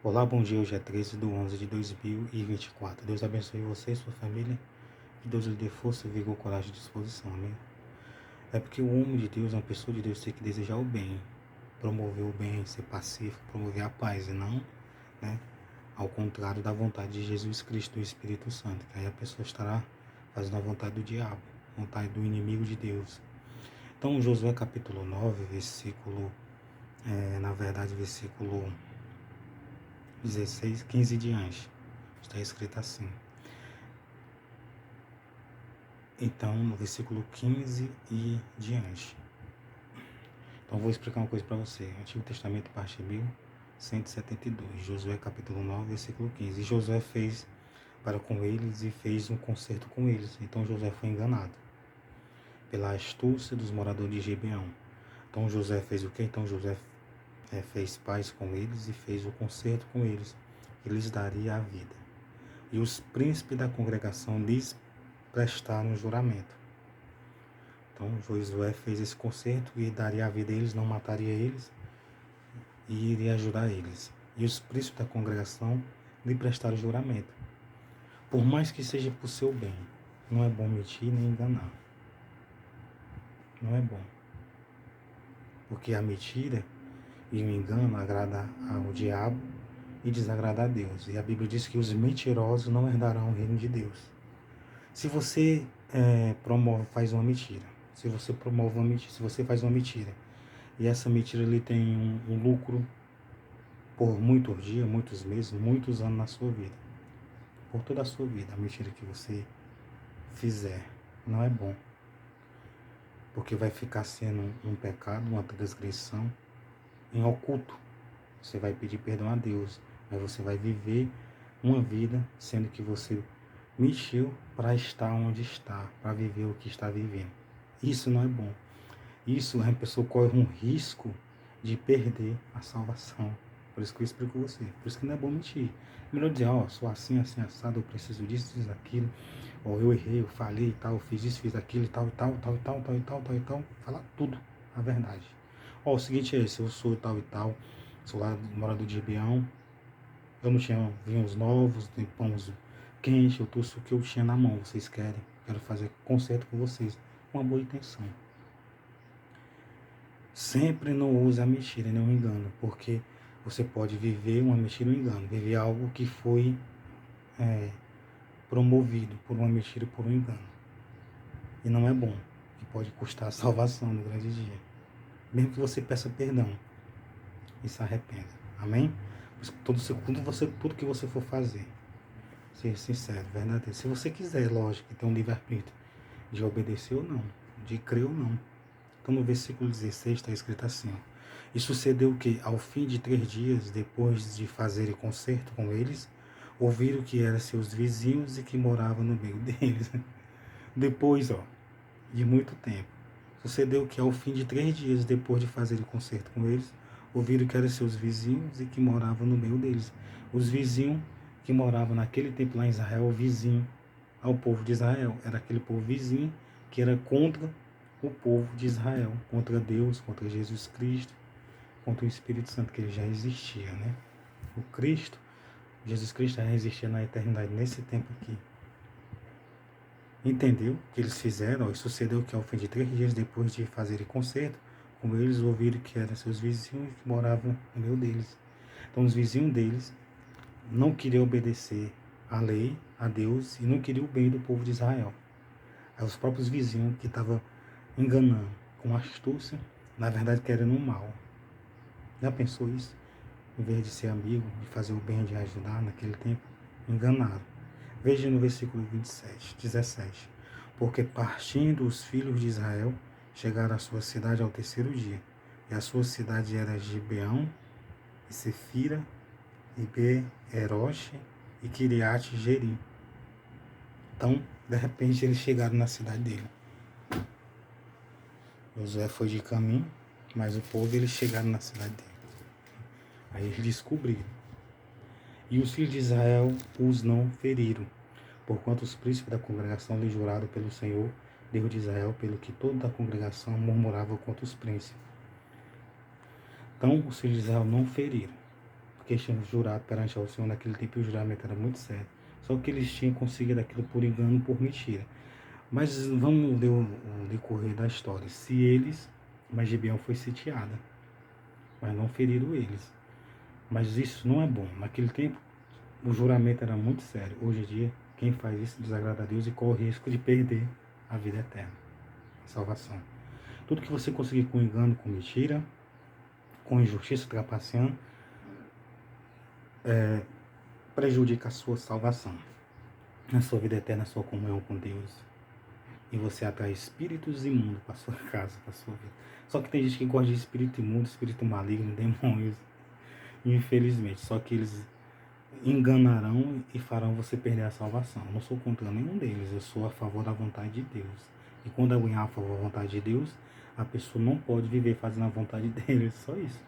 Olá, bom dia. Hoje é 13/11/2024. Deus abençoe você e sua família. Que Deus lhe dê força, vigor, coragem e disposição. Amém? É porque o homem de Deus, uma pessoa de Deus, tem que desejar o bem, promover o bem, ser pacífico, promover a paz e não, né, ao contrário da vontade de Jesus Cristo e do Espírito Santo. Que aí a pessoa estará fazendo a vontade do diabo, a vontade do inimigo de Deus. Então, Josué capítulo 9, versículo 16, 15 diante, está escrito assim. Então, no versículo 15 e diante. Então, vou explicar uma coisa para você. Antigo Testamento, parte 1172. Josué, capítulo 9, versículo 15. E Josué fez para com eles e fez um concerto com eles. Então, Josué foi enganado pela astúcia dos moradores de Gibeão. Então, Josué fez o quê? Então, Josué fez paz com eles e fez o concerto com eles. E lhes daria a vida. E os príncipes da congregação lhes prestaram juramento. Então Josué fez esse concerto e daria a vida a eles, não mataria eles e iria ajudar eles. E os príncipes da congregação lhe prestaram juramento. Por mais que seja por seu bem, não é bom mentir nem enganar. Não é bom. Porque a mentira e o engano agrada ao diabo e desagrada a Deus. E a Bíblia diz que os mentirosos não herdarão o reino de Deus. Se você faz uma mentira, se você faz uma mentira, e essa mentira ele tem um lucro por muitos dias, muitos meses, muitos anos na sua vida, por toda a sua vida, a mentira que você fizer não é bom, porque vai ficar sendo um pecado, uma transgressão em oculto. Você vai pedir perdão a Deus, mas você vai viver uma vida sendo que você mentiu para estar onde está, para viver o que está vivendo. Isso não é bom. Isso a pessoa corre um risco de perder a salvação. Por isso que eu explico você. Por isso que não é bom mentir. Melhor dizer, sou assim, assim, assado, eu preciso disso, disso, aquilo. Eu errei, eu falei e tal, eu fiz isso, fiz aquilo e tal, e tal, tal, e tal, tal, e tal, tal, e tal. Falar tudo, a verdade. O seguinte é esse, eu sou tal e tal, sou lá morador de Ribeirão, eu não tinha vinhos novos, tem pães quentes, eu trouxe o que eu tinha na mão, vocês querem, quero fazer concerto com vocês. Uma boa intenção. Sempre não use a mentira nem o engano, porque você pode viver uma mentira e um engano, viver algo que foi promovido por uma mentira e por um engano. E não é bom, e pode custar a salvação no grande dia. Mesmo que você peça perdão e se arrependa. Amém? Tudo que você for fazer, seja sincero, verdadeiro. Se você quiser, lógico, ter um livre-arbítrio de obedecer ou não, de crer ou não. Então no versículo 16 está escrito assim, e sucedeu que, ao fim de 3 dias, depois de fazerem concerto com eles, ouviram que eram seus vizinhos e que moravam no meio deles. Depois, de muito tempo, sucedeu que, ao fim de 3 dias, depois de fazerem concerto com eles, ouviram que eram seus vizinhos e que moravam no meio deles. Os vizinhos que moravam naquele tempo lá em Israel, vizinho ao povo de Israel, era aquele povo vizinho que era contra o povo de Israel, contra Deus, contra Jesus Cristo, contra o Espírito Santo, que ele já existia, né? O Cristo, Jesus Cristo já existia na eternidade, nesse tempo aqui. Entendeu o que eles fizeram? E sucedeu que, ao fim de 3 dias depois de fazerem concerto, como eles ouviram que eram seus vizinhos que moravam no meio deles. Então, os vizinhos deles não queriam obedecer à lei, a Deus, e não queriam o bem do povo de Israel. Aí os próprios vizinhos que estavam enganando com astúcia, na verdade querendo o mal. Já pensou isso? Em vez de ser amigo, de fazer o bem, de ajudar naquele tempo, enganaram. Veja no versículo 17. Porque partindo os filhos de Israel, chegaram à sua cidade ao 3º dia. E a sua cidade era Gibeão, e Sefira, e Beeroche, e Kiriate Jerim. Então, de repente, eles chegaram na cidade dele. Josué foi de caminho, mas o povo, eles chegaram na cidade dele. Aí eles descobriram. E os filhos de Israel os não feriram, porquanto os príncipes da congregação lhe juraram pelo Senhor, Deus de Israel, pelo que toda a congregação murmurava contra os príncipes. Então, os filhos de Israel não feriram, porque eles tinham jurado perante ao Senhor naquele tempo, e o juramento era muito sério. Só que eles tinham conseguido aquilo por engano, por mentira. Mas vamos ver o decorrer da história. Mas Gibeão foi sitiada, mas não feriram eles. Mas isso não é bom. Naquele tempo, o juramento era muito sério. Hoje em dia, quem faz isso desagrada a Deus e corre o risco de perder a vida eterna, a salvação. Tudo que você conseguir com engano, com mentira, com injustiça, trapaceando, prejudica a sua salvação, a sua vida eterna, a sua comunhão com Deus. E você atrai espíritos imundos para sua casa, para sua vida. Só que tem gente que gosta de espírito imundo, espírito maligno, demônios, infelizmente. Só que eles enganarão e farão você perder a salvação. Eu não sou contra nenhum deles, eu sou a favor da vontade de Deus. E quando alguém é a favor da vontade de Deus, a pessoa não pode viver fazendo a vontade dele, só isso.